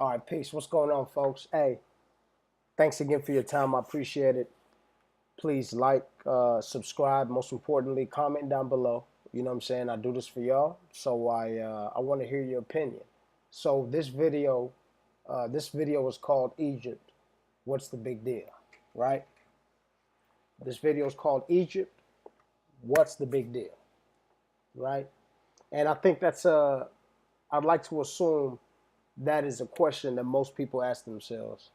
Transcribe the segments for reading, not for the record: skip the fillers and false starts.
All right, peace. What's going on, folks? Hey, thanks again for your time. I appreciate it. Please like, subscribe. Most importantly, comment down below. You know what I'm saying? I do this for y'all, so I want to hear your opinion. So this video is called Egypt. What's the big deal, right? This video is called Egypt. What's the big deal, right? And I think I'd like to assume that is a question that most people ask themselves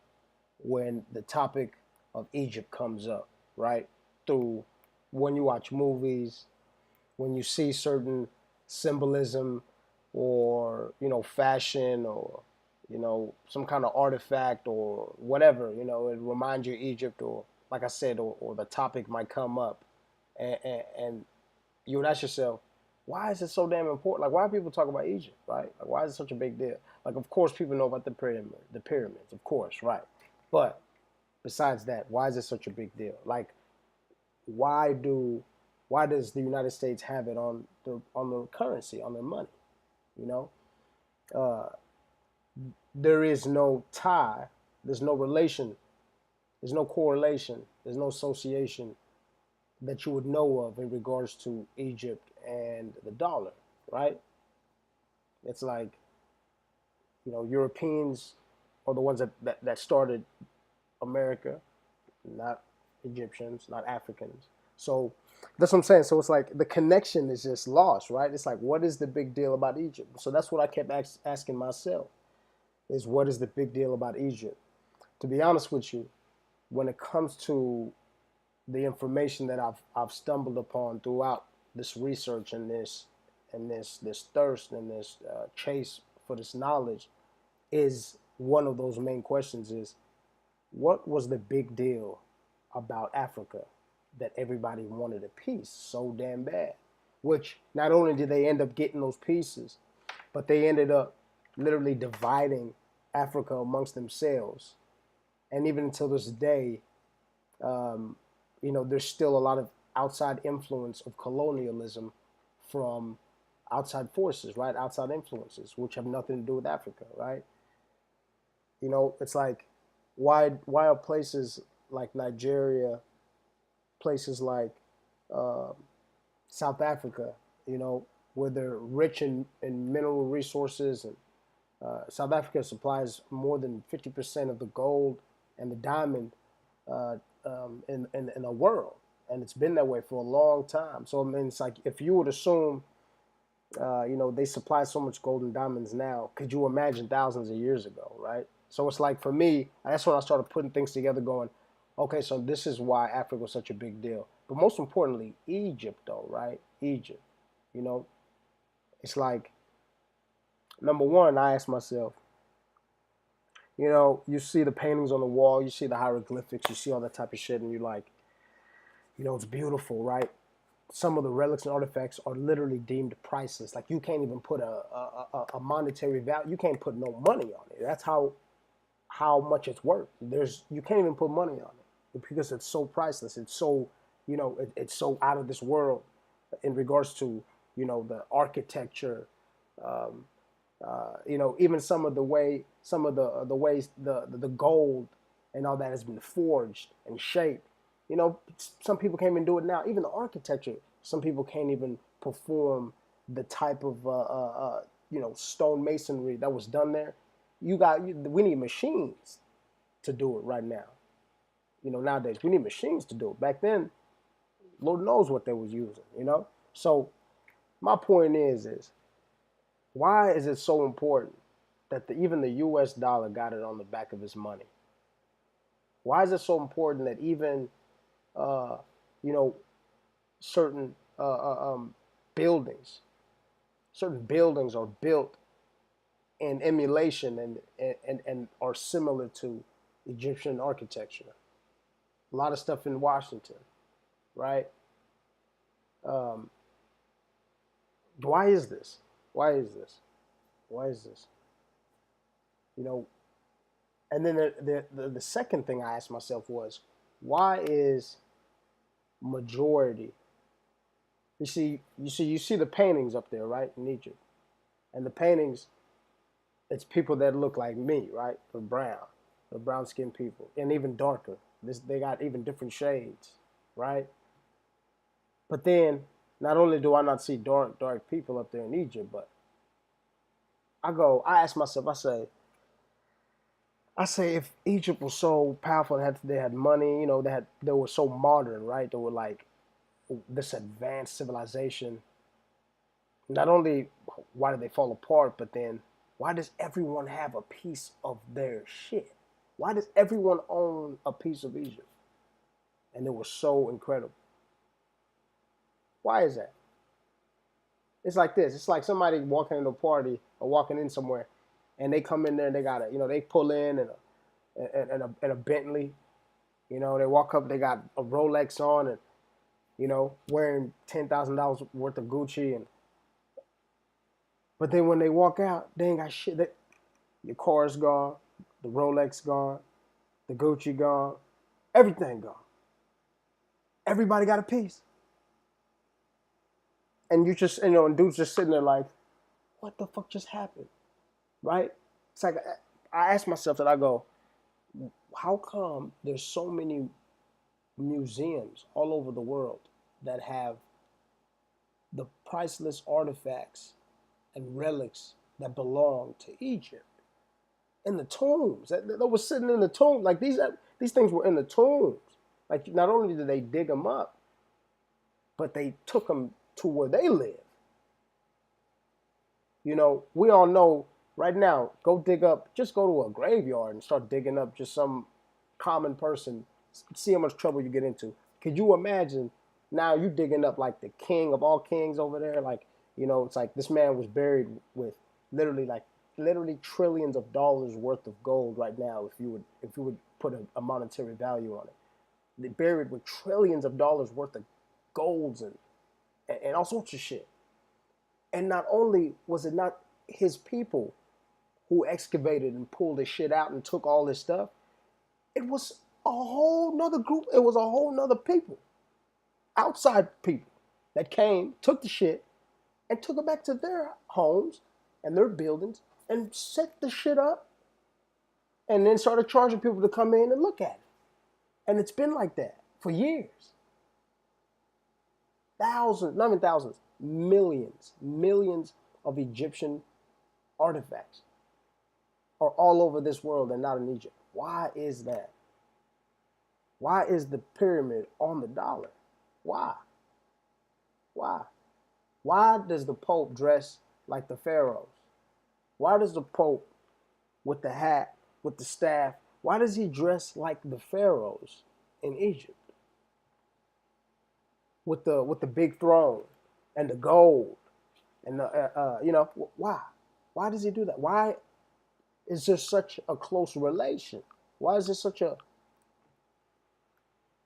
when the topic of Egypt comes up, right? Through when you watch movies, when you see certain symbolism or, fashion or, some kind of artifact or whatever, it reminds you of Egypt or, like I said, or the topic might come up. And you would ask yourself, why is it so damn important? Like, why do people talk about Egypt, right? Like, why is it such a big deal? Like, of course, people know about the pyramids, of course, right? But besides that, why is it such a big deal? Like, why do why does the United States have it on the currency, on their money? You know, uh, there is no tie, there's no relation, there's no correlation, there's no association that you would know of in regards to Egypt and the dollar, right? It's like, Europeans are the ones that started America, not Egyptians, not Africans. So that's what I'm saying. So it's like the connection is just lost, right? It's like, what is the big deal about Egypt? So that's what I kept asking myself is what is the big deal about Egypt? To be honest with you, when it comes to the information that I've stumbled upon throughout this research and this thirst and this chase for this knowledge is one of those main questions is what was the big deal about Africa that everybody wanted a piece so damn bad? Which not only did they end up getting those pieces, but they ended up literally dividing Africa amongst themselves. And even until this day, um, there's still a lot of outside influence of colonialism from outside forces, right? Outside influences, which have nothing to do with Africa, right? It's like why are places like Nigeria, places like uh, South Africa, where they're rich in mineral resources, and South Africa supplies more than 50% of the gold and the diamond uh, in the world, and it's been that way for a long time. So I mean, it's like if you would assume, they supply so much gold and diamonds now, could you imagine thousands of years ago, right? So it's like for me, that's when I started putting things together, going, okay, so this is why Africa was such a big deal. But most importantly, Egypt, though, right? Egypt, you know, it's like number one, I asked myself, you see the paintings on the wall, you see the hieroglyphics, you see all that type of shit, and you're like, it's beautiful, right? Some of the relics and artifacts are literally deemed priceless. Like you can't even put a monetary value. You can't put no money on it. That's how much it's worth. You can't even put money on it because it's so priceless. It's so it's so out of this world in regards to the architecture. Um, Even some of the ways the gold and all that has been forged and shaped. Some people can't even do it now. Even the architecture, some people can't even perform the type of stone masonry that was done there. We need machines to do it right now. Nowadays we need machines to do it. Back then, Lord knows what they was using. So my point is why is it so important that even the U.S. dollar got it on the back of his money? Why is it so important that even uh, you know certain buildings, certain buildings are built in emulation and are similar to Egyptian architecture? A lot of stuff in Washington, right? Um, why is this? Why is this? Why is this? You know, and then the second thing I asked myself was, why is majority? You see the paintings up there, right, in Egypt, and the paintings. It's people that look like me, right? The brown skinned people, and even darker. This they got even different shades, right? But then, not only do I not see dark people up there in Egypt, but I ask myself, I say, if Egypt was so powerful, they had money, you know, they were so modern, right? They were like this advanced civilization. Not only why did they fall apart, but then why does everyone have a piece of their shit? Why does everyone own a piece of Egypt? And it was so incredible. Why is that? It's like this. It's like somebody walking into a party or walking in somewhere, and they come in there and they got they pull in and a Bentley. You know, they walk up, they got a Rolex on, and wearing $10,000 worth of Gucci, and but then when they walk out, they ain't got shit. Your car's gone, the Rolex gone, the Gucci gone, everything gone. Everybody got a piece, and you just and dude's just sitting there like, what the fuck just happened, right? It's like I ask myself that. I go, how come there's so many museums all over the world that have the priceless artifacts and relics that belong to Egypt in the tombs that was sitting in the tomb? Like these things were in the tombs. Like not only did they dig them up, but they took them to where they live. We all know right now, just go to a graveyard and start digging up just some common person, see how much trouble you get into. Could you imagine now you digging up like the king of all kings over there? Like, it's like this man was buried with literally trillions of dollars worth of gold right now if you would put a monetary value on it. They buried with trillions of dollars worth of golds and all sorts of shit. And not only was it not his people who excavated and pulled this shit out and took all this stuff, it was a whole nother group. It was a whole nother people, outside people that came, took the shit, and took it back to their homes and their buildings and set the shit up and then started charging people to come in and look at it. And it's been like that for years. Thousands, not even thousands, millions of Egyptian artifacts are all over this world and not in Egypt. Why is that? Why is the pyramid on the dollar? Why? Why? Why does the Pope dress like the pharaohs? Why does the Pope with the hat, with the staff, why does he dress like the pharaohs in Egypt? With the big throne and the gold and why? Why does he do that? Why is there such a close relation? Why is there such a...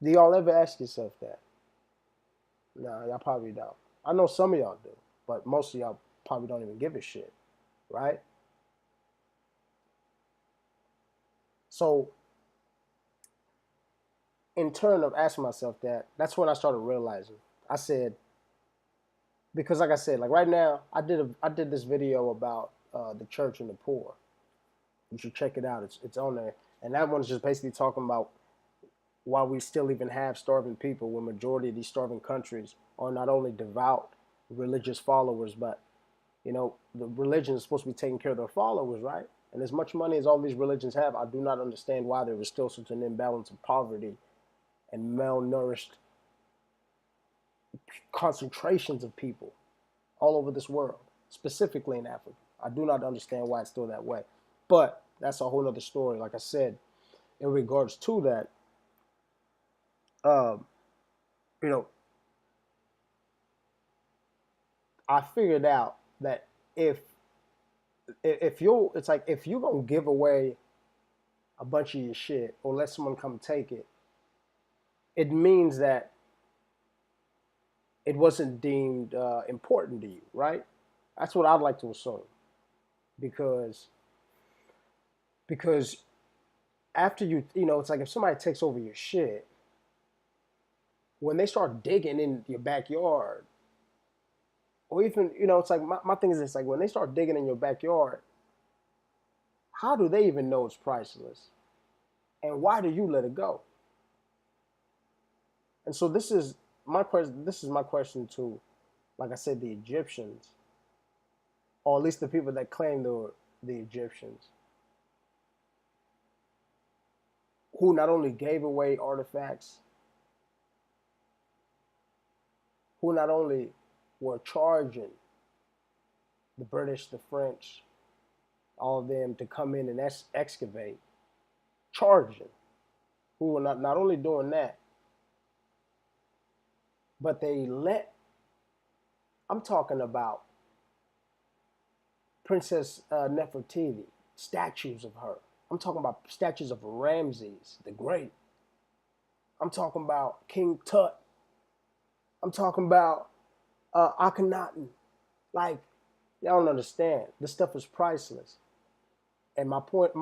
Do y'all ever ask yourself that? No, y'all probably don't. I know some of y'all do, but most of y'all probably don't even give a shit, right? So, in turn of asking myself that, that's when I started realizing. I said, because like I said, like right now, I did this video about the church and the poor. You should check it out. It's on there, and that one's just basically talking about why we still even have starving people when majority of these starving countries are not only devout religious followers, but the religion is supposed to be taking care of their followers, right? And as much money as all these religions have, I do not understand why there is still such an imbalance of poverty and malnourished concentrations of people all over this world, specifically in Africa. I do not understand why it's still that way. But that's a whole other story. Like I said, in regards to that, um, you know, I figured out that if you it's like if you're gonna give away a bunch of your shit or let someone come take it, it means that it wasn't deemed important to you, right? That's what I'd like to assume, because because after it's like if somebody takes over your shit, when they start digging in your backyard, or even it's like my thing is, it's like when they start digging in your backyard, how do they even know it's priceless? And why do you let it go? And so this is my question. This is my question to, like I said, the Egyptians, or at least the people that claim they were the Egyptians, who not only gave away artifacts, who not only were charging the British, the French, all of them to come in and excavate, charging, who were not only doing that, but they let, I'm talking about Princess Nefertiti, statues of her. I'm talking about statues of Ramses the Great. I'm talking about King Tut. I'm talking about Akhenaten. Like, y'all don't understand. This stuff is priceless. And my point,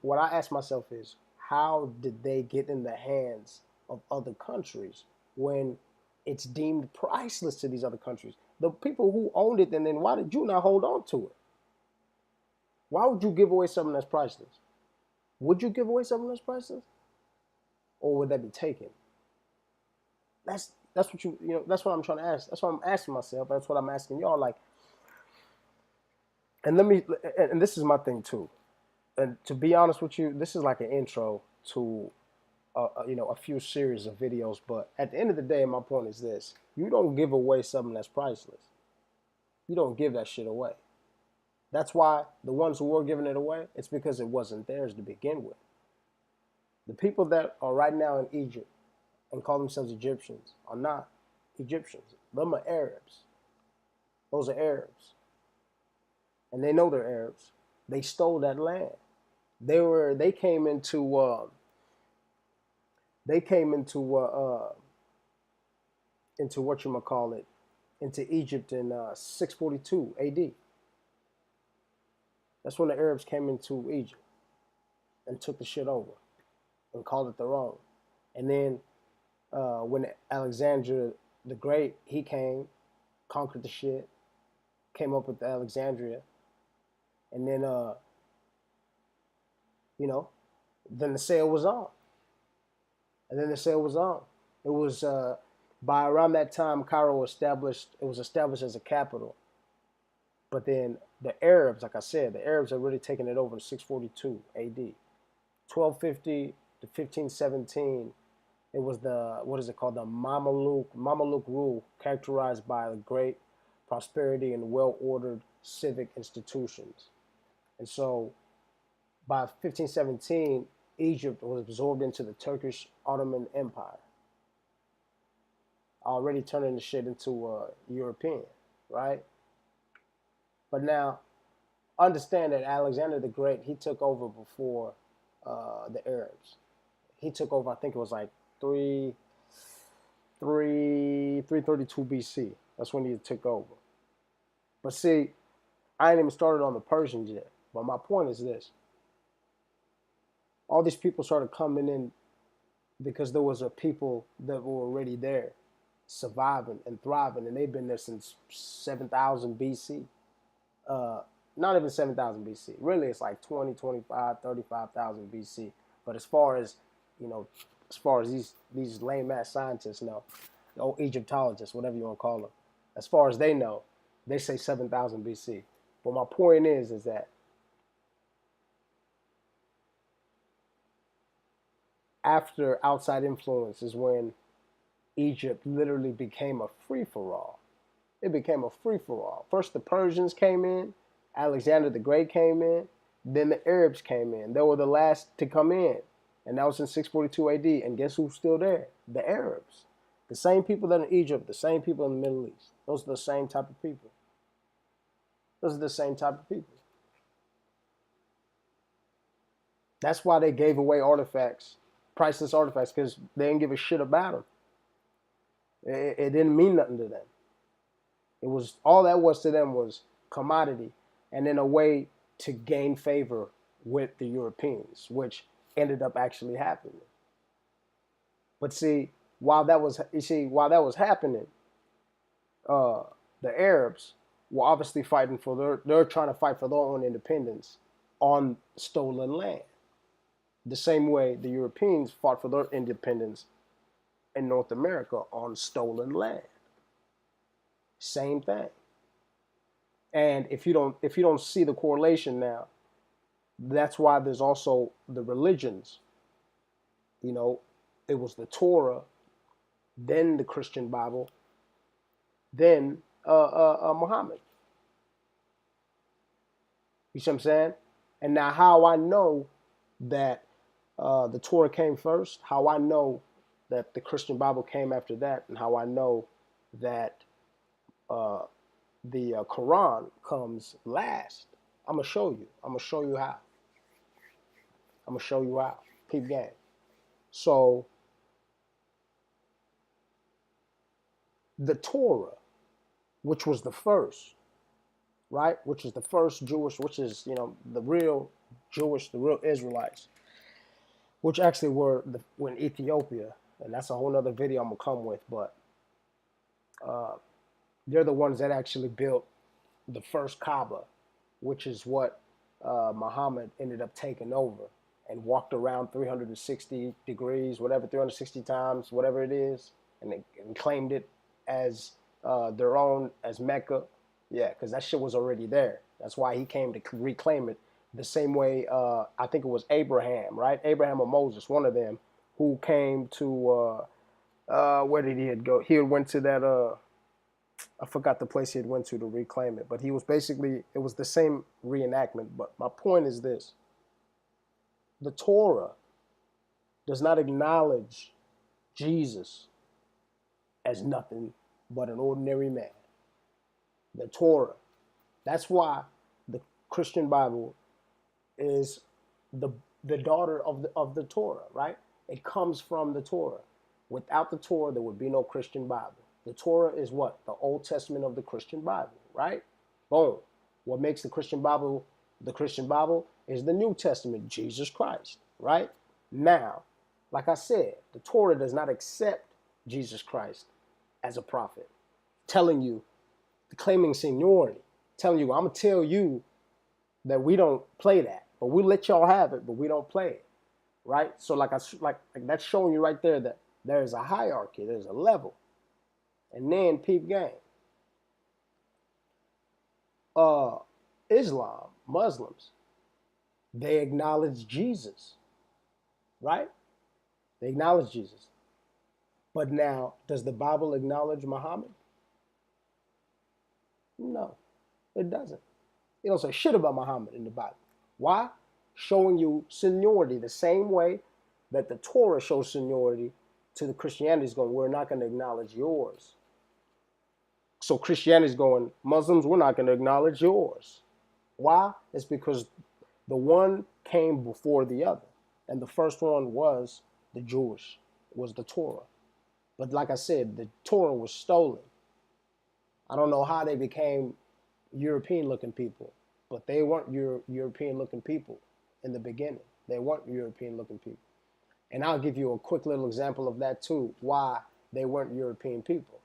what I ask myself is, how did they get in the hands of other countries when it's deemed priceless to these other countries? The people who owned it, and then why did you not hold on to it? Why would you give away something that's priceless? Would you give away something that's priceless? Or would that be taken? That's what that's what I'm trying to ask. That's what I'm asking myself. That's what I'm asking y'all. Like, and this is my thing too. And to be honest with you, this is like an intro to a few series of videos. But at the end of the day, my point is this: you don't give away something that's priceless. You don't give that shit away. That's why the ones who were giving it away, it's because it wasn't theirs to begin with. The people that are right now in Egypt and call themselves Egyptians are not Egyptians. Them are Arabs. Those are Arabs. And they know they're Arabs. They stole that land. They came into what you call it, into Egypt in 642 AD. That's when the Arabs came into Egypt and took the shit over and called it their own. And then when Alexander the Great, he came, conquered the shit, came up with Alexandria, and then then the sale was on. And then the sale was on. It was by around that time Cairo was established as a capital. But then the Arabs, like I said, the Arabs are really taking it over in 642 AD. 1250 to 1517, it was the Mameluke rule, characterized by the great prosperity and well-ordered civic institutions. And so by 1517, Egypt was absorbed into the Turkish Ottoman Empire, already turning the shit into European, right? But now, understand that Alexander the Great, he took over before the Arabs. He took over, I think it was like 332 BC. That's when he took over. But see, I ain't even started on the Persians yet. But my point is this. All these people started coming in because there was a people that were already there, surviving and thriving, and they've been there since 7,000 BC. Not even 7,000 BC. Really, it's like 20, 25, 35,000 BC. But as far as these lame ass scientists know, or Egyptologists, whatever you want to call them, as far as they know, they say 7,000 BC. But my point is that after outside influence is when Egypt literally became a free-for-all. It became a free-for-all. First the Persians came in, Alexander the Great came in, then the Arabs came in. They were the last to come in, and that was in 642 AD. And guess who's still there? The Arabs. The same people that are in Egypt, the same people in the Middle East. Those are the same type of people. Those are the same type of people. That's why they gave away artifacts, priceless artifacts, because they didn't give a shit about them. It didn't mean nothing to them. It was all that was to them was commodity, and in a way to gain favor with the Europeans, which ended up actually happening. But see, while that was happening, the Arabs were obviously fighting for they're trying to fight for their own independence on stolen land. The same way the Europeans fought for their independence in North America on stolen land. Same thing. And if you don't see the correlation now, that's why there's also the religions. You know, it was the Torah, then the Christian Bible, then Muhammad. You see what I'm saying? And now how I know that the Torah came first, how I know that the Christian Bible came after that, and how I know that the Quran comes last. I'm gonna show you. I'm gonna show you how. I'm gonna show you how. Peep game. So the Torah, which was the first, right? Which is the first Jewish, which is, you know, the real Jewish, the real Israelites, which actually were in Ethiopia, and that's a whole other video I'm gonna come with, but they're the ones that actually built the first Kaaba, which is what Muhammad ended up taking over and walked around 360 degrees, whatever, 360 times, whatever it is, and claimed it as their own, as Mecca. Yeah, because that shit was already there. That's why he came to reclaim it. The same way, I think it was Abraham, right? Abraham or Moses, one of them, who came to, where did he go? He went to that, I forgot the place he had went to reclaim it. But he was basically, it was the same reenactment. But my point is this. The Torah does not acknowledge Jesus as nothing but an ordinary man. The Torah. That's why the Christian Bible is the daughter of the Torah, right? It comes from the Torah. Without the Torah, there would be no Christian Bible. The Torah is what? The Old Testament of the Christian Bible, right? Boom. What makes the Christian Bible is the New Testament, Jesus Christ, right? Now, like I said, the Torah does not accept Jesus Christ as a prophet, telling you, claiming seniority, telling you, I'm going to tell you that we don't play that, but we let y'all have it, but we don't play it, right? So like that's showing you right there that there's a hierarchy, there's a level. And then peep game. Islam, Muslims, they acknowledge Jesus, right? They acknowledge Jesus. But now, does the Bible acknowledge Muhammad? No, it doesn't. It don't say shit about Muhammad in the Bible. Why? Showing you seniority the same way that the Torah shows seniority to the Christianity's going, we're not going to acknowledge yours. So Christianity's going, Muslims, we're not going to acknowledge yours. Why? It's because the one came before the other. And the first one was the Jewish, was the Torah. But like I said, the Torah was stolen. I don't know how they became European-looking people, but they weren't European-looking people in the beginning. They weren't European-looking people. And I'll give you a quick little example of that too, why they weren't European people.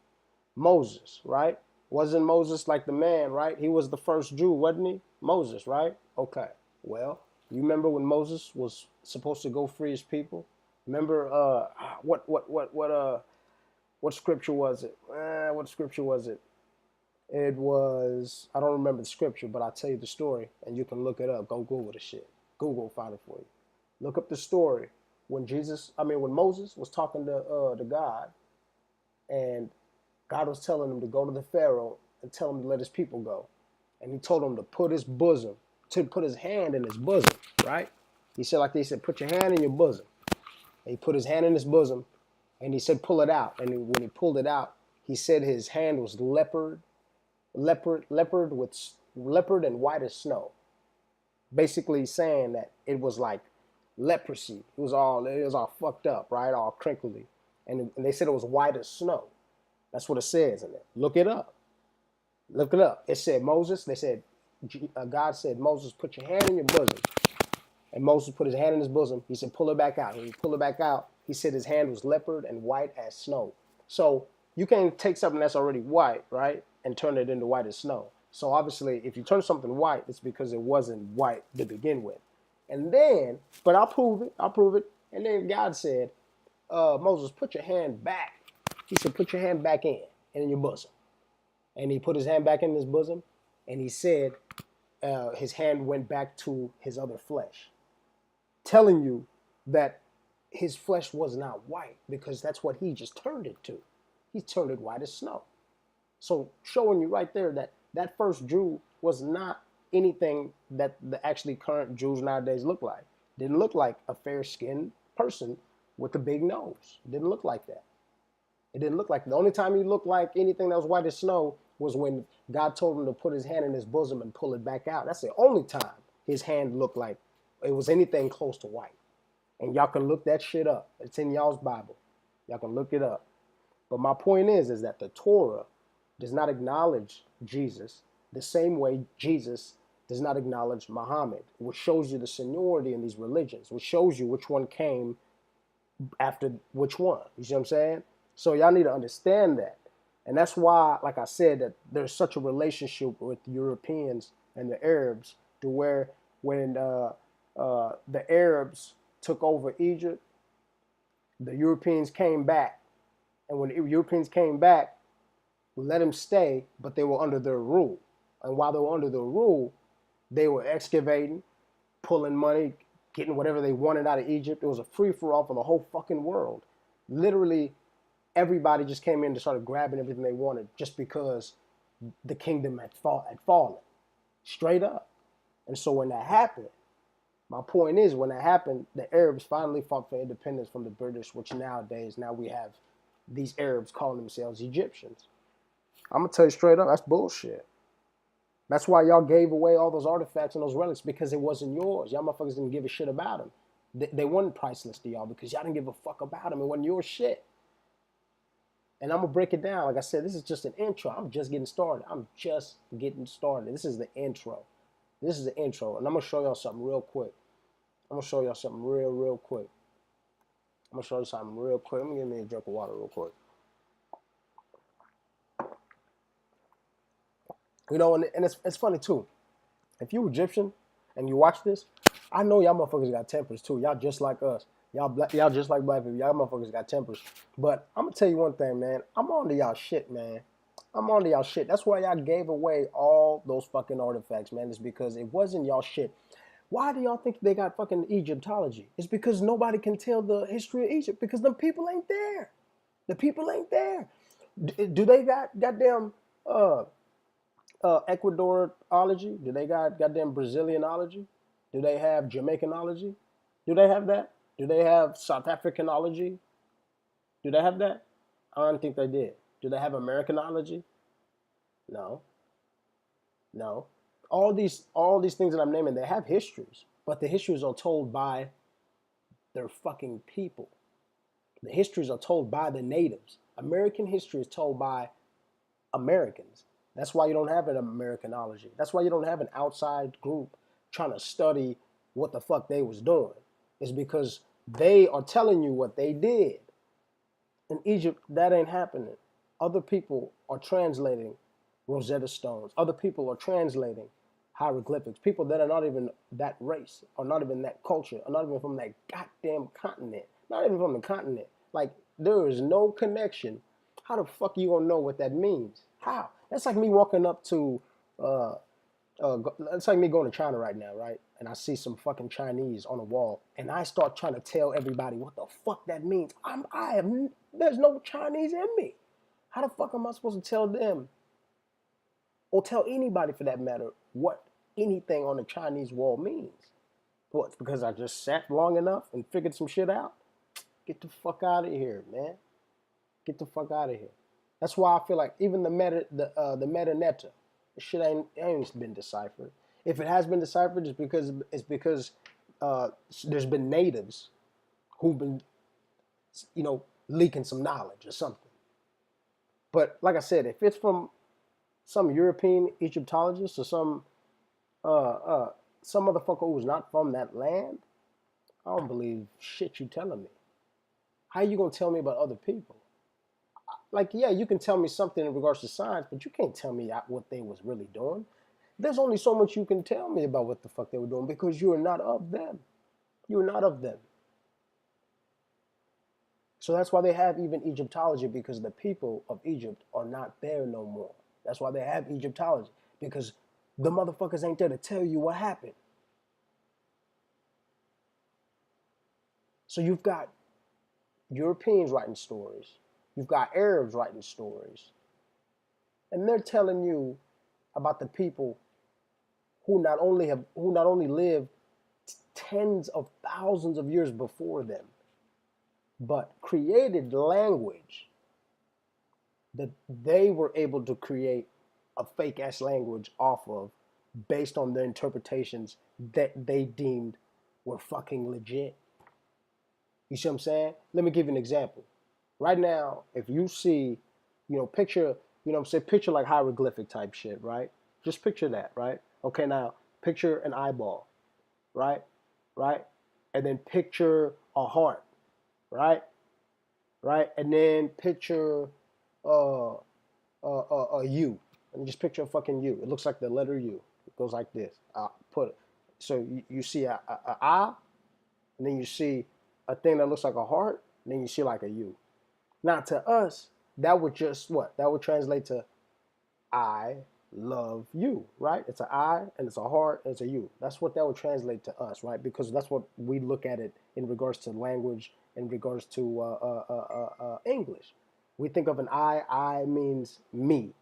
Moses, right? Wasn't Moses like the man, right? He was the first Jew, wasn't he? Moses, right? Okay. Well, you remember when Moses was supposed to go free his people? Remember what scripture was it? What scripture was it? It was, I don't remember the scripture, but I'll tell you the story and you can look it up. Go Google the shit. Google will find it for you. Look up the story when Moses was talking to God, and God was telling him to go to the Pharaoh and tell him to let his people go. And he told him to put his hand in his bosom, right? He said, like they said, put your hand in your bosom. And he put his hand in his bosom and he said, pull it out. And when he pulled it out, he said his hand was leopard and white as snow. Basically saying that it was like leprosy. It was all fucked up, right? All crinkly. And they said it was white as snow. That's what it says in it. Look it up. Look it up. It said God said, Moses, put your hand in your bosom. And Moses put his hand in his bosom. He said, pull it back out. When he pulled it back out, he said his hand was leopard and white as snow. So you can't take something that's already white, right, and turn it into white as snow. So obviously, if you turn something white, it's because it wasn't white to begin with. And then, but I'll prove it. I'll prove it. And then God said, Moses, put your hand back. He said, put your hand back in your bosom. And he put his hand back in his bosom, and he said, his hand went back to his other flesh, telling you that his flesh was not white because that's what he just turned it to. He turned it white as snow. So showing you right there that that first Jew was not anything that the actually current Jews nowadays look like. Didn't look like a fair-skinned person with a big nose. Didn't look like that. It didn't look like the only time he looked like anything that was white as snow was when God told him to put his hand in his bosom and pull it back out. That's the only time his hand looked like it was anything close to white. And y'all can look that shit up. It's in y'all's Bible. Y'all can look it up. But my point is that the Torah does not acknowledge Jesus the same way Jesus does not acknowledge Muhammad, which shows you the seniority in these religions, which shows you which one came after which one. You see what I'm saying? So y'all need to understand that. And that's why, like I said, that there's such a relationship with the Europeans and the Arabs to where when the Arabs took over Egypt, the Europeans came back. And when the Europeans came back, let them stay, but they were under their rule. And while they were under their rule, they were excavating, pulling money, getting whatever they wanted out of Egypt. It was a free-for-all for the whole fucking world. Literally, everybody just came in and started grabbing everything they wanted just because the kingdom had fallen. Straight up. And so when that happened, my point is, when that happened, the Arabs finally fought for independence from the British, which nowadays, now we have these Arabs calling themselves Egyptians. I'm going to tell you straight up, that's bullshit. That's why y'all gave away all those artifacts and those relics, because it wasn't yours. Y'all motherfuckers didn't give a shit about them. They weren't priceless to y'all because y'all didn't give a fuck about them. It wasn't your shit. And I'm going to break it down. Like I said, this is just an intro. I'm just getting started. This is the intro. This is the intro. And I'm going to show y'all something real quick. Real quick. Let me give me a drink of water real quick. You know, and it's funny too. If you Egyptian and you watch this, I know y'all motherfuckers got tempers too. Y'all just like us. Y'all just like black people. Y'all motherfuckers got tempers. But I'm gonna tell you one thing, man. I'm on to y'all shit, man. I'm on to y'all shit. That's why y'all gave away all those fucking artifacts, man. It's because it wasn't y'all shit. Why do y'all think they got fucking Egyptology? It's because nobody can tell the history of Egypt because the people ain't there. The people ain't there. Do they got goddamn Ecuadorology? Do they got goddamn Brazilianology? Do they have Jamaicanology? Do they have that? Do they have South Africanology? Do they have that? I don't think they did. Do they have Americanology? No. No. All these things that I'm naming, they have histories, but the histories are told by their fucking people. The histories are told by the natives. American history is told by Americans. That's why you don't have an Americanology. That's why you don't have an outside group trying to study what the fuck they was doing. It's because they are telling you what they did. In Egypt, that ain't happening. Other people are translating Rosetta Stones. Other people are translating hieroglyphics. People that are not even that race, or not even that culture, or not even from that goddamn continent. Not even from the continent. Like, there is no connection. How the fuck you gonna know what that means? How? That's like me walking up to, it's like me going to China right now, right? And I see some fucking Chinese on a wall, and I start trying to tell everybody what the fuck that means. There's no Chinese in me. How the fuck am I supposed to tell them, or tell anybody for that matter, what anything on the Chinese wall means? What? Because I just sat long enough and figured some shit out? Get the fuck out of here, man. Get the fuck out of here. That's why I feel like even the metanetta, the shit ain't been deciphered. If it has been deciphered, it's because there's been natives who've been, leaking some knowledge or something. But like I said, if it's from some European Egyptologist or some motherfucker who's not from that land, I don't believe shit you telling me. How you gonna tell me about other people? Like, yeah, you can tell me something in regards to science, but you can't tell me what they was really doing. There's only so much you can tell me about what the fuck they were doing because you are not of them. You're not of them. So that's why they have even Egyptology, because the people of Egypt are not there no more. That's why they have Egyptology, because the motherfuckers ain't there to tell you what happened. So you've got Europeans writing stories. You've got Arabs writing stories. And they're telling you about the people who not only lived tens of thousands of years before them, but created language that they were able to create a fake ass language off of, based on the interpretations that they deemed were fucking legit. You see what I'm saying? Let me give you an example. Right now, if you see, picture, what I'm saying, picture like hieroglyphic type shit, right? Just picture that, right? Okay, now picture an eyeball, right? Right? And then picture a heart, right? Right? And then picture uh, a U. And just picture a fucking U. It looks like the letter U. It goes like this. Put it. So you see a I, and then you see a thing that looks like a heart, and then you see like a U. Now to us, that would just what? That would translate to I love you, right? It's an I and it's a heart and it's a U. That's what that would translate to us, right? Because that's what we look at it in regards to language, in regards to English. We think of an I means me.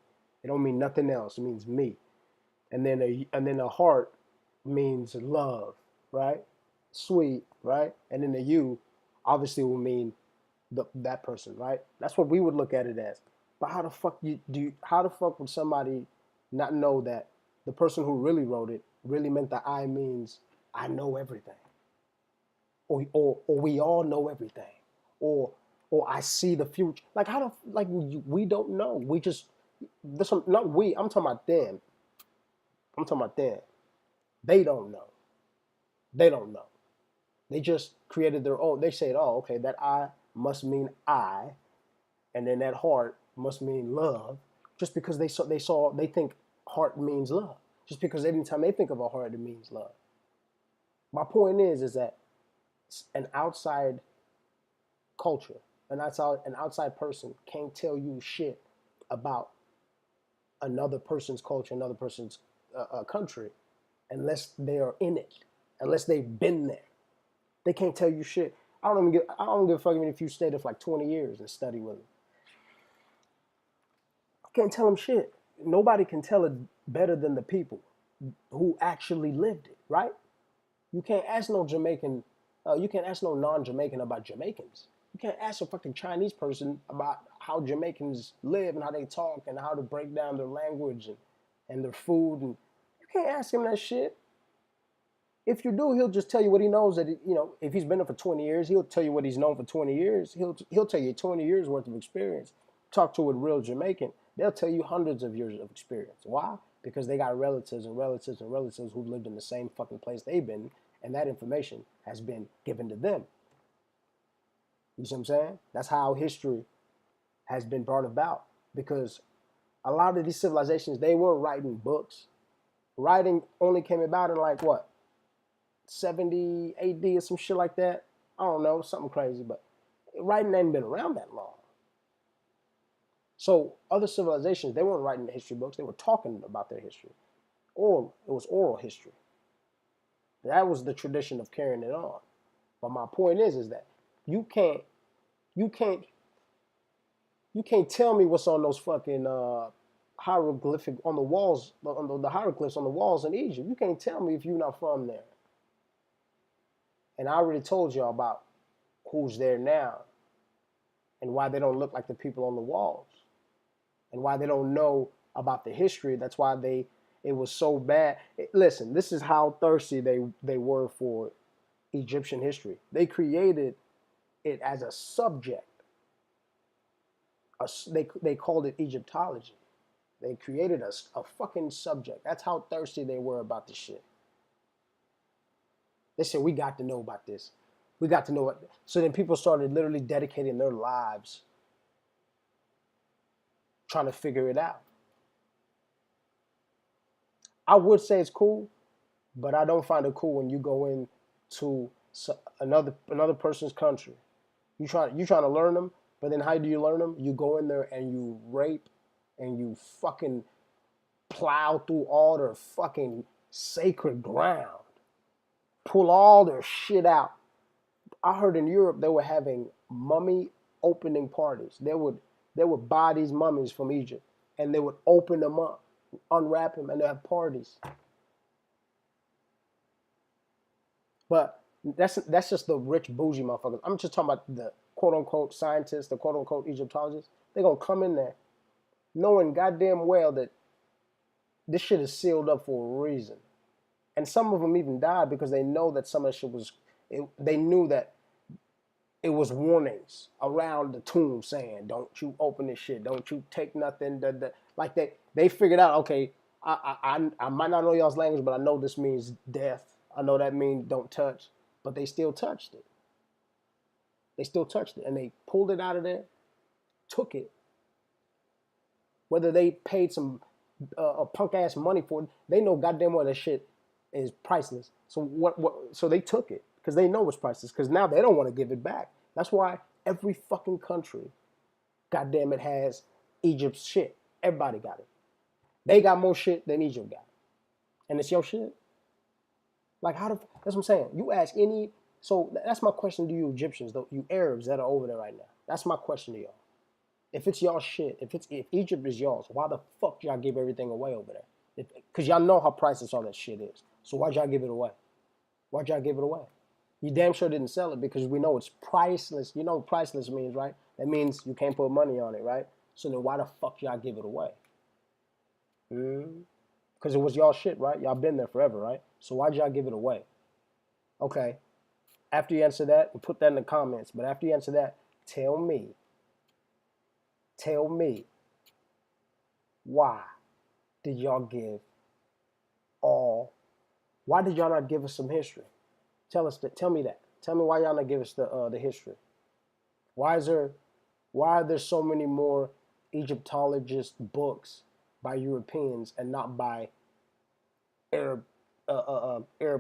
It don't mean nothing else. It means me. And then a heart means love, right? Sweet, right? And then the U obviously will mean that person, right? That's what we would look at it as. But how the fuck how the fuck would somebody not know that the person who really wrote it really meant that I means I know everything, or we all know everything, or I see the future. Like how the like we don't know. We just this not we. I'm talking about them. I'm talking about them. They don't know. They don't know. They just created their own. They said, "Oh, okay, that I must mean I, and then that heart must mean love," just because they think heart means love. Just because anytime they think of a heart, it means love. My point is that an outside culture, an outside person can't tell you shit about another person's culture, another person's country, unless they are in it, unless they've been there. They can't tell you shit. I don't give a fuck even if you stay there for like 20 years and study with them. Can't tell them shit. Nobody can tell it better than the people who actually lived it, right? You can't ask no Jamaican, you can't ask no non-Jamaican about Jamaicans. You can't ask a fucking Chinese person about how Jamaicans live and how they talk and how to break down their language and their food. And you can't ask him that shit. If you do, he'll just tell you what he knows. If he's been there for 20 years, he'll tell you what he's known for 20 years. He'll tell you 20 years worth of experience. Talk to a real Jamaican, they'll tell you hundreds of years of experience. Why? Because they got relatives and relatives and relatives who lived in the same fucking place they've been, and that information has been given to them. You see what I'm saying? That's how history has been brought about. Because a lot of these civilizations, they weren't writing books. Writing only came about in like what? 70 AD or some shit like that. I don't know, something crazy, but writing ain't been around that long. So other civilizations, they weren't writing the history books, they were talking about their history. It was oral history. That was the tradition of carrying it on. But my point is that you can't you can't you can't tell me what's on those fucking hieroglyphic on the walls, on the hieroglyphs on the walls in Egypt. You can't tell me if you're not from there. And I already told y'all about who's there now and why they don't look like the people on the walls and why they don't know about the history. That's why it was so bad. Listen, this is how thirsty they were for Egyptian history. They created it as a subject. They called it Egyptology. They created a fucking subject. That's how thirsty they were about the shit. They said, we got to know about this. We got to know it. So then people started literally dedicating their lives trying to figure it out. I would say it's cool, but I don't find it cool when you go into another person's country. You trying to learn them, but then how do you learn them? You go in there and you rape and you fucking plow through all their fucking sacred ground, pull all their shit out. I heard in Europe they were having mummy opening parties. They would buy these mummies from Egypt and they would open them up, unwrap them, and they have parties. But that's just the rich bougie motherfuckers. I'm just talking about the quote unquote scientists, the quote unquote Egyptologists. They're gonna come in there knowing goddamn well that this shit is sealed up for a reason. And some of them even died because they know that some of that shit was. They knew that it was warnings around the tomb saying, "Don't you open this shit. Don't you take nothing." Like they figured out, okay, I might not know y'all's language, but I know this means death. I know that means don't touch, but they still touched it. They still touched it, and they pulled it out of there, took it. Whether they paid some a punk ass money for it, they know goddamn well that shit is priceless. So what? So they took it because they know it's priceless. Because now they don't want to give it back. That's why every fucking country, goddamn it, has Egypt's shit. Everybody got it. They got more shit than Egypt got, and it's your shit. Like that's what I'm saying. You ask any. So that's my question to you Egyptians, though, you Arabs that are over there right now. That's my question to y'all. If it's y'all shit, if Egypt is yours, why the fuck y'all give everything away over there? Because y'all know how priceless all that shit is. So why'd y'all give it away? Why'd y'all give it away? You damn sure didn't sell it because we know it's priceless. You know what priceless means, right? That means you can't put money on it, right? So then why the fuck y'all give it away? Because it was y'all shit, right? Y'all been there forever, right? So why'd y'all give it away? Okay. After you answer that, and put that in the comments. But after you answer that, tell me, why did y'all give all? Why did y'all not give us some history? Tell me that. Tell me why y'all not give us the history. Why are there so many more Egyptologist books by Europeans and not by Arab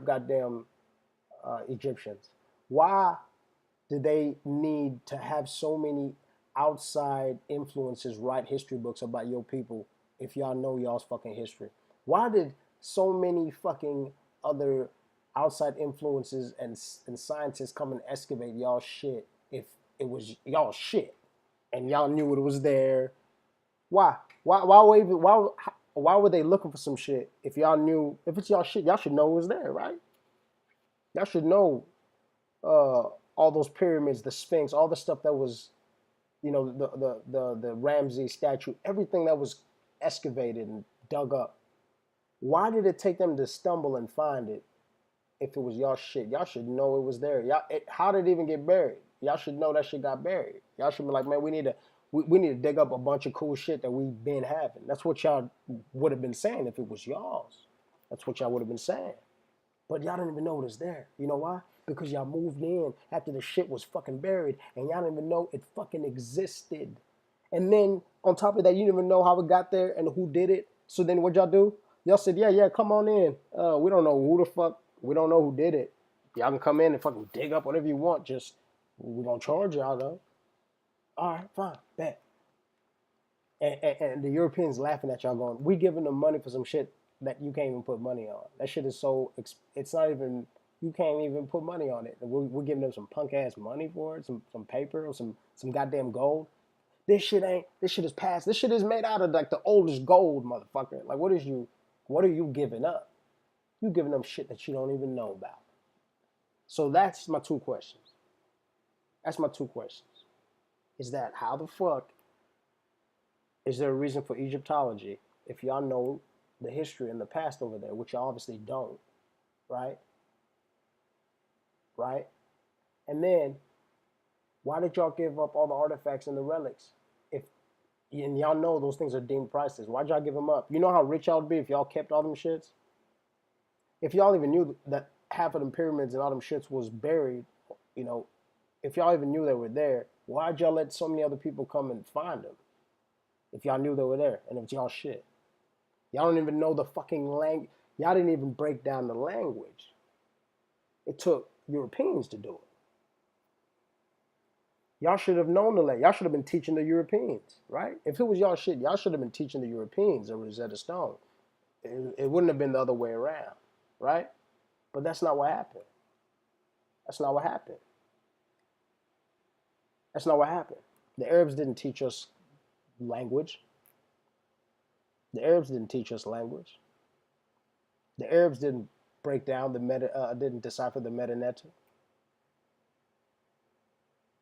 goddamn Egyptians? Why do they need to have so many outside influences write history books about your people if y'all know y'all's fucking history? Why did so many fucking other outside influences and scientists come and excavate y'all shit if it was y'all shit and y'all knew it was there? Why were they looking for some shit if y'all knew if it's y'all shit? Y'all should know it was there, right? Y'all should know all those pyramids, the Sphinx, all the stuff that was, the Ramses statue, everything that was excavated and dug up. Why did it take them to stumble and find it if it was y'all shit? Y'all should know it was there. How did it even get buried? Y'all should know that shit got buried. Y'all should be like, man, we need to dig up a bunch of cool shit that we've been having. That's what y'all would have been saying if it was y'all's. That's what y'all would have been saying. But y'all didn't even know it was there. You know why? Because y'all moved in after the shit was fucking buried and y'all didn't even know it fucking existed. And then on top of that, you didn't even know how it got there and who did it. So then what y'all do? Y'all said, yeah, come on in. We don't know who the fuck, we don't know who did it. Y'all can come in and fucking dig up whatever you want. Just, we're going to charge y'all though. All right, fine, bet. And the Europeans laughing at y'all going, we giving them money for some shit that you can't even put money on. That shit is so, it's not even, you can't even put money on it. We're giving them some punk ass money for it, some paper or some goddamn gold. This shit is past. This shit is made out of like the oldest gold, motherfucker. Like what are you giving up? You giving them shit that you don't even know about. So that's my two questions. Is that how the fuck is there a reason for Egyptology if y'all know the history and the past over there, which y'all obviously don't, right? Right? And then, why did y'all give up all the artifacts and the relics? And y'all know those things are deemed priceless. Why'd y'all give them up? You know how rich y'all would be if y'all kept all them shits? If y'all even knew that half of them pyramids and all them shits was buried, if y'all even knew they were there, why'd y'all let so many other people come and find them? If y'all knew they were there, and it's y'all shit. Y'all don't even know the fucking language. Y'all didn't even break down the language. It took Europeans to do it. Y'all should have known the language. Y'all should have been teaching the Europeans, right? If it was y'all shit, y'all should have been teaching the Europeans the Rosetta Stone. It wouldn't have been the other way around, right? But that's not what happened. That's not what happened. That's not what happened. The Arabs didn't teach us language. The Arabs didn't teach us language. The Arabs didn't break down didn't decipher the Metaneta.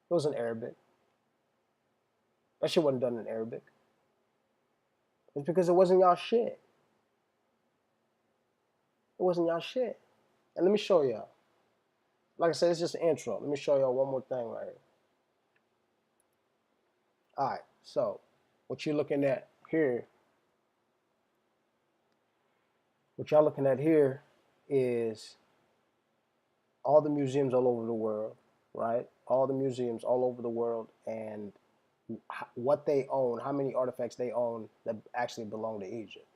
It wasn't Arabic. That shit wasn't done in Arabic. It's because it wasn't y'all shit. It wasn't y'all shit. And let me show y'all. Like I said, it's just an intro. Let me show y'all one more thing right here. All right, so what you're looking at here, what y'all looking at here is all the museums all over the world, right? All the museums all over the world and what they own, how many artifacts they own that actually belong to Egypt.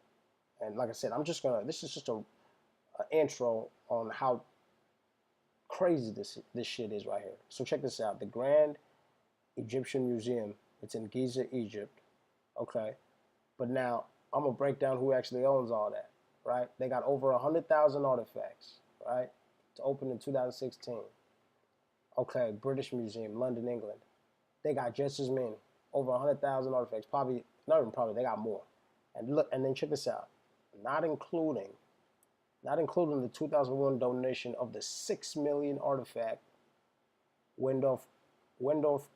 And like I said, this is just an intro on how crazy this shit is right here. So check this out. The Grand Egyptian Museum, it's in Giza, Egypt. Okay. But now I'm going to break down who actually owns all that, right? They got over 100,000 artifacts, right? It's opened in 2016. Okay, British Museum, London, England. They got just as many, over 100,000 artifacts. Probably, not even probably, they got more. And look, and then check this out. Not including the 2001 donation of the 6 million artifact Wendorf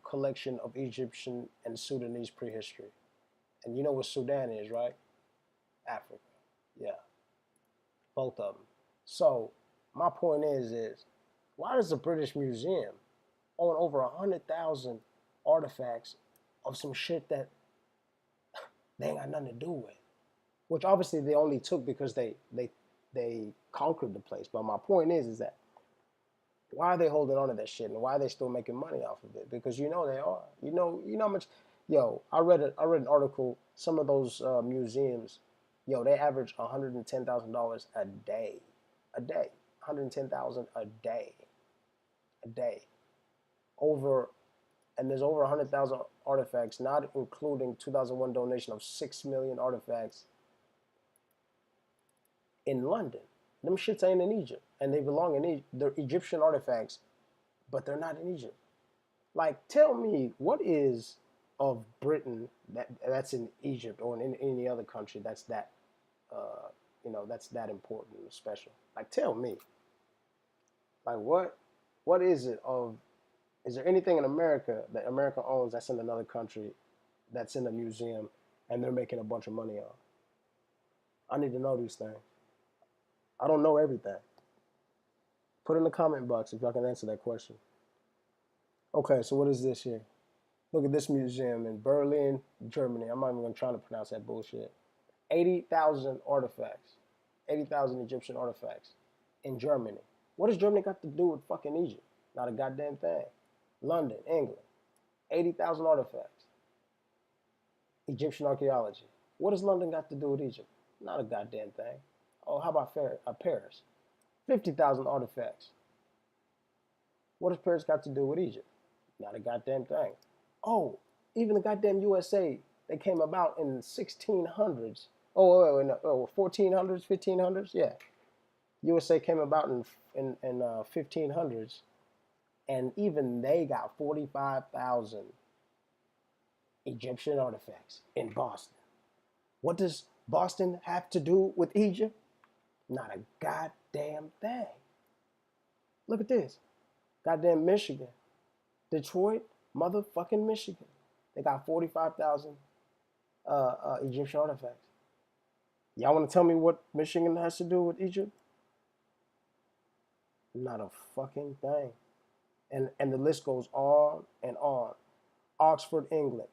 collection of Egyptian and Sudanese prehistory. And you know what Sudan is, right? Africa. Yeah. Both of them. So my point is why does the British Museum own over 100,000 artifacts of some shit that they ain't got nothing to do with? Which obviously they only took because they conquered the place. But my point is that why are they holding on to that shit and why are they still making money off of it? Because you know they are. You know how much. Yo, I read an article. Some of those museums, yo, they average $110,000 a day, $110,000 a day, and there's over 100,000 artifacts, not including 2001 donation of 6 million artifacts in London. Them shits ain't in Egypt, and they belong in Egypt. They're Egyptian artifacts, but they're not in Egypt. Like, tell me what is of Britain that's in Egypt or in any other country that's that that's that important or special. Like, tell me. Like, what is it of? Is there anything in America that America owns that's in another country, that's in a museum, and they're making a bunch of money on? I need to know these things. I don't know everything. Put in the comment box if y'all can answer that question. Okay, so what is this here? Look at this museum in Berlin, Germany. I'm not even going to try to pronounce that bullshit. 80,000 artifacts. 80,000 Egyptian artifacts in Germany. What does Germany got to do with fucking Egypt? Not a goddamn thing. London, England. 80,000 artifacts. Egyptian archaeology. What does London got to do with Egypt? Not a goddamn thing. Oh, how about Paris? 50,000 artifacts. What does Paris got to do with Egypt? Not a goddamn thing. Oh, even the goddamn USA, they came about in the 1600s. Oh, wait, no, 1400s, 1500s? Yeah. USA came about in 1500s, and even they got 45,000 Egyptian artifacts in Boston. What does Boston have to do with Egypt? Not a goddamn thing. Look at this. Goddamn Michigan. Detroit, motherfucking Michigan. They got 45,000 Egyptian artifacts. Y'all want to tell me what Michigan has to do with Egypt? Not a fucking thing. And the list goes on and on. Oxford, England.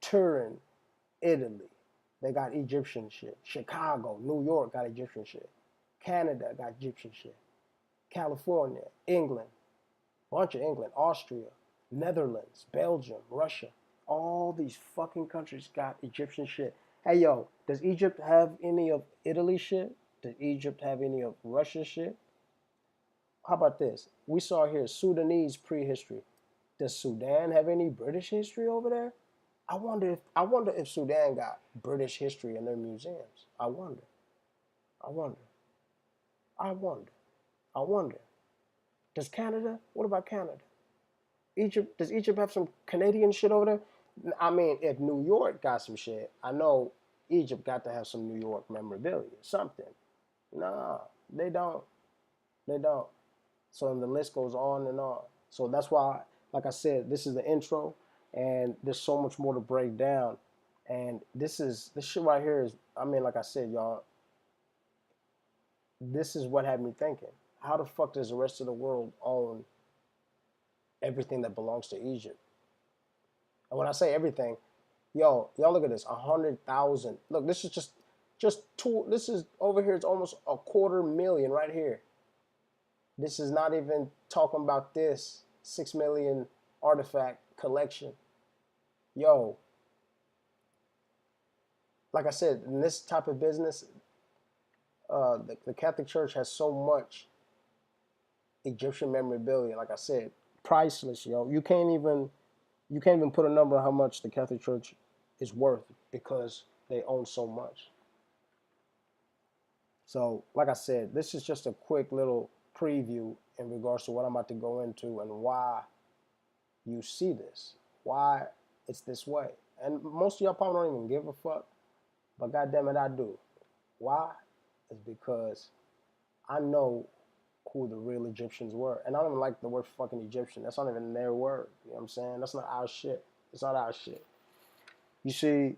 Turin, Italy. They got Egyptian shit. Chicago, New York got Egyptian shit. Canada got Egyptian shit. California, England, bunch of England, Austria, Netherlands, Belgium, Russia, all these fucking countries got Egyptian shit. Hey yo, does Egypt have any of Italy shit? Does Egypt have any of Russia shit? How about this? We saw here Sudanese prehistory. Does Sudan have any British history over there? I wonder if Sudan got British history in their museums. I wonder. I wonder. I wonder. I wonder. Does Canada? What about Canada? Egypt? Does Egypt have some Canadian shit over there? I mean, if New York got some shit, I know Egypt got to have some New York memorabilia, something. Nah, they don't. They don't. So then the list goes on and on. So that's why, like I said, this is the intro, and there's so much more to break down. And this shit right here is, I mean, like I said, y'all, this is what had me thinking. How the fuck does the rest of the world own everything that belongs to Egypt? And when I say everything, y'all look at this, 100,000. Look, this is just two. This is over here. It's almost 250,000 right here. This is not even talking about this 6 million artifact collection. Yo, like I said, in this type of business, the Catholic Church has so much Egyptian memorabilia. Like I said, priceless, yo. You can't even put a number on how much the Catholic Church is worth because they own so much. So, like I said, this is just a quick little preview in regards to what I'm about to go into and why you see this, why it's this way. And most of y'all probably don't even give a fuck, but goddamn it, I do. Why? It's because I know who the real Egyptians were. And I don't even like the word fucking Egyptian. That's not even their word. You know what I'm saying? That's not our shit. It's not our shit. You see,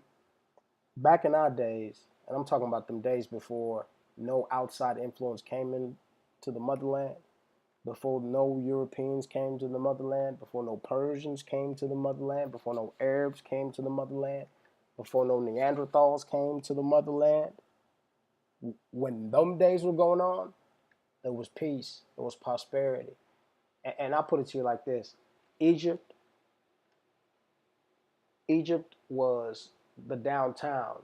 back in our days, and I'm talking about them days before no outside influence came into the motherland, before no Europeans came to the motherland, before no Persians came to the motherland, before no Arabs came to the motherland, before no Neanderthals came to the motherland. When them days were going on, there was peace, there was prosperity. And I put it to you like this. Egypt was the downtown,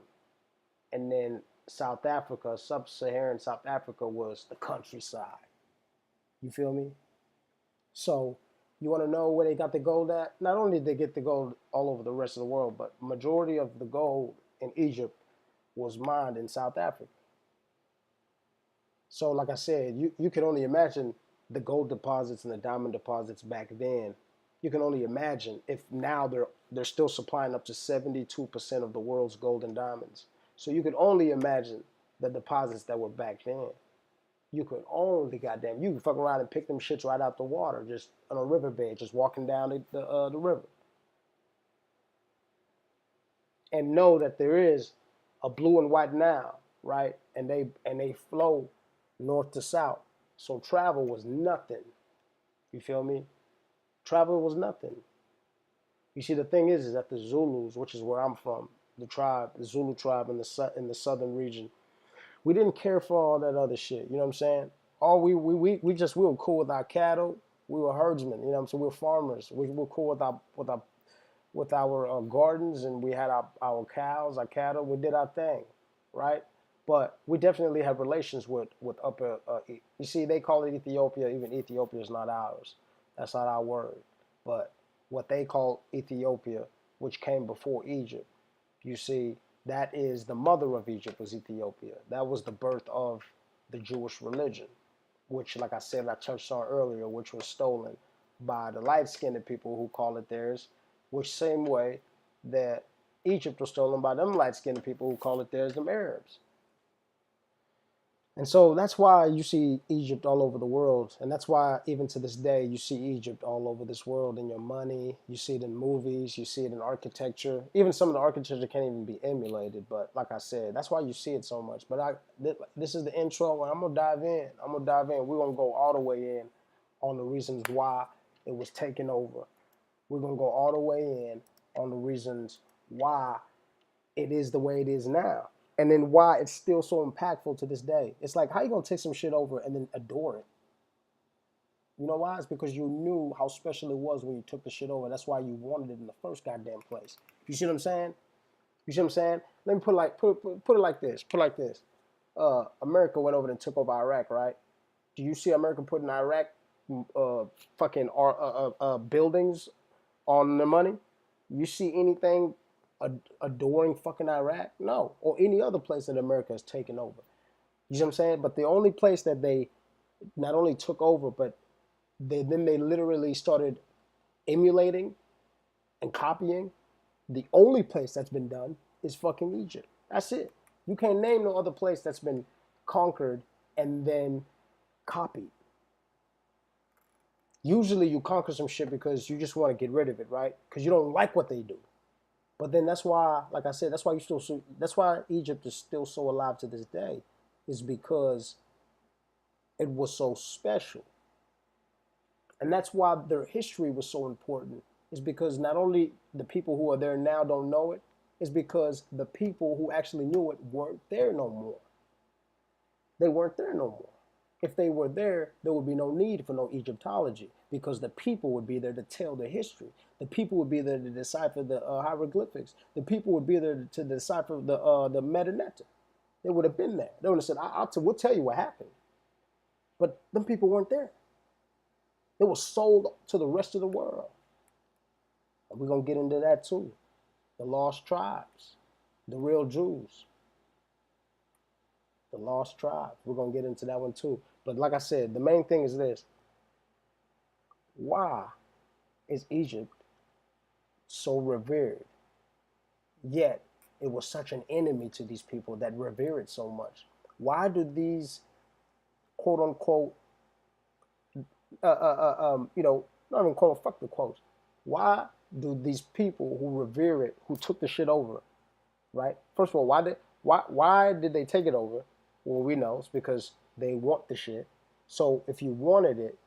and then South Africa, sub-Saharan South Africa, was the countryside. You feel me? So you want to know where they got the gold at? Not only did they get the gold all over the rest of the world, but majority of the gold in Egypt was mined in South Africa. So like I said, you can only imagine the gold deposits and the diamond deposits back then. You can only imagine if now they're still supplying up to 72% of the world's gold and diamonds. So you could only imagine the deposits that were back then. You could only goddamn, you could fuck around and pick them shits right out the water, just on a riverbed, just walking down the river, and know that there is a blue and white now, right? And they flow north to south. So travel was nothing. You feel me? Travel was nothing. You see, the thing is that the Zulus, which is where I'm from, the Zulu tribe in the southern region, we didn't care for all that other shit. You know what I'm saying? All we were cool with our cattle. We were herdsmen. You know what I'm saying? We were farmers. We were cool with our gardens, and we had our cows, our cattle. We did our thing, right? But we definitely have relations with upper. You see, they call it Ethiopia. Even Ethiopia is not ours. That's not our word. But what they call Ethiopia, which came before Egypt, you see, that is the mother of Egypt was Ethiopia. That was the birth of the Jewish religion, which, like I said, I touched on earlier, which was stolen by the light-skinned people who call it theirs, which same way that Egypt was stolen by them light-skinned people who call it theirs, them Arabs. And so that's why you see Egypt all over the world. And that's why even to this day, you see Egypt all over this world in your money. You see it in movies. You see it in architecture. Even some of the architecture can't even be emulated. But like I said, that's why you see it so much. But this is the intro, and I'm going to dive in. I'm going to dive in. We're going to go all the way in on the reasons why it was taken over. We're going to go all the way in on the reasons why it is the way it is now. And then why it's still so impactful to this day. It's like, how you gonna take some shit over and then adore it? You know why? It's because you knew how special it was when you took the shit over. That's why you wanted it in the first goddamn place. You see what I'm saying? You see what I'm saying? Let me put it like this. Put it like this. America went over and took over Iraq, right? Do you see America putting Iraq fucking buildings on the money? You see anything adoring fucking Iraq? No. Or any other place that America has taken over. You see what I'm saying? But the only place that they not only took over, but they literally started emulating and copying. The only place that's been done is fucking Egypt. That's it. You can't name no other place that's been conquered and then copied. Usually you conquer some shit because you just want to get rid of it, right? Because you don't like what they do. But then that's why, like I said, that's why Egypt is still so alive to this day, is because it was so special. And that's why their history was so important, is because not only the people who are there now don't know it, it's because the people who actually knew it weren't there no more. They weren't there no more. If they were there, there would be no need for no Egyptology, because the people would be there to tell the history. The people would be there to decipher the hieroglyphics. The people would be there to decipher the metaneta. They would have been there. They would have said, we'll tell you what happened. But them people weren't there. They were sold to the rest of the world. And we're going to get into that too. The lost tribes, the real Jews, the lost tribes. We're going to get into that one too. But like I said, the main thing is this. Why is Egypt so revered? Yet it was such an enemy to these people that revere it so much. Why do these quote unquote, not even quote, fuck the quotes. Why do these people who revere it, who took the shit over, right? First of all, why did they take it over? Well, we know it's because they want the shit. So if you wanted it,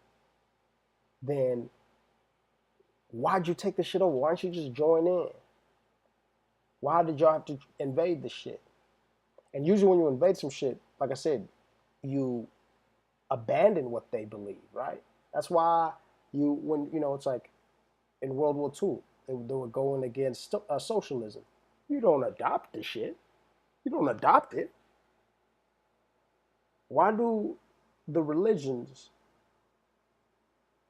then why'd you take the shit over? Why don't you just join in? Why did y'all have to invade the shit? And usually when you invade some shit, like I said, you abandon what they believe, right? That's why it's like in World War II, they were going against socialism. You don't adopt the shit. You don't adopt it. Why do the religions,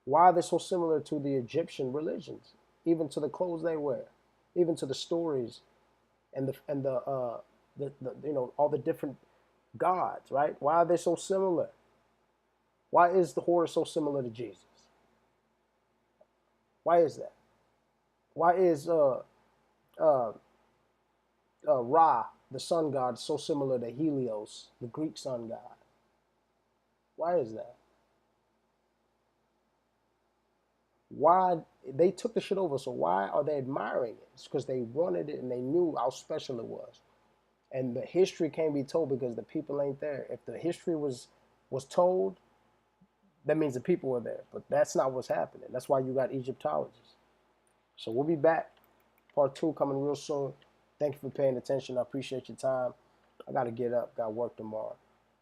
why are they so similar to the Egyptian religions? Even to the clothes they wear, even to the stories and all the different gods, right? Why are they so similar? Why is the Horus so similar to Jesus? Why is that? Why is Ra, the sun god, so similar to Helios, the Greek sun god? Why is that? Why they took the shit over? So why are they admiring it? It's because they wanted it and they knew how special it was. And the history can't be told because the people ain't there. If the history was told, that means the people were there. But that's not what's happening. That's why you got Egyptologists. So we'll be back. Part 2 coming real soon. Thank you for paying attention. I appreciate your time. I got to get up. Got work tomorrow.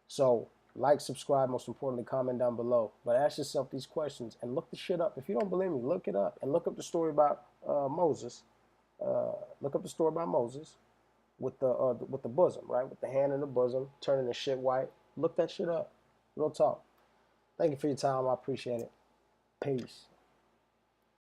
So like, subscribe, most importantly, comment down below. But ask yourself these questions and look the shit up. If you don't believe me, look it up. And look up the story about Moses. Look up the story about Moses with the bosom, right? With the hand in the bosom, turning the shit white. Look that shit up. Real talk. Thank you for your time. I appreciate it. Peace.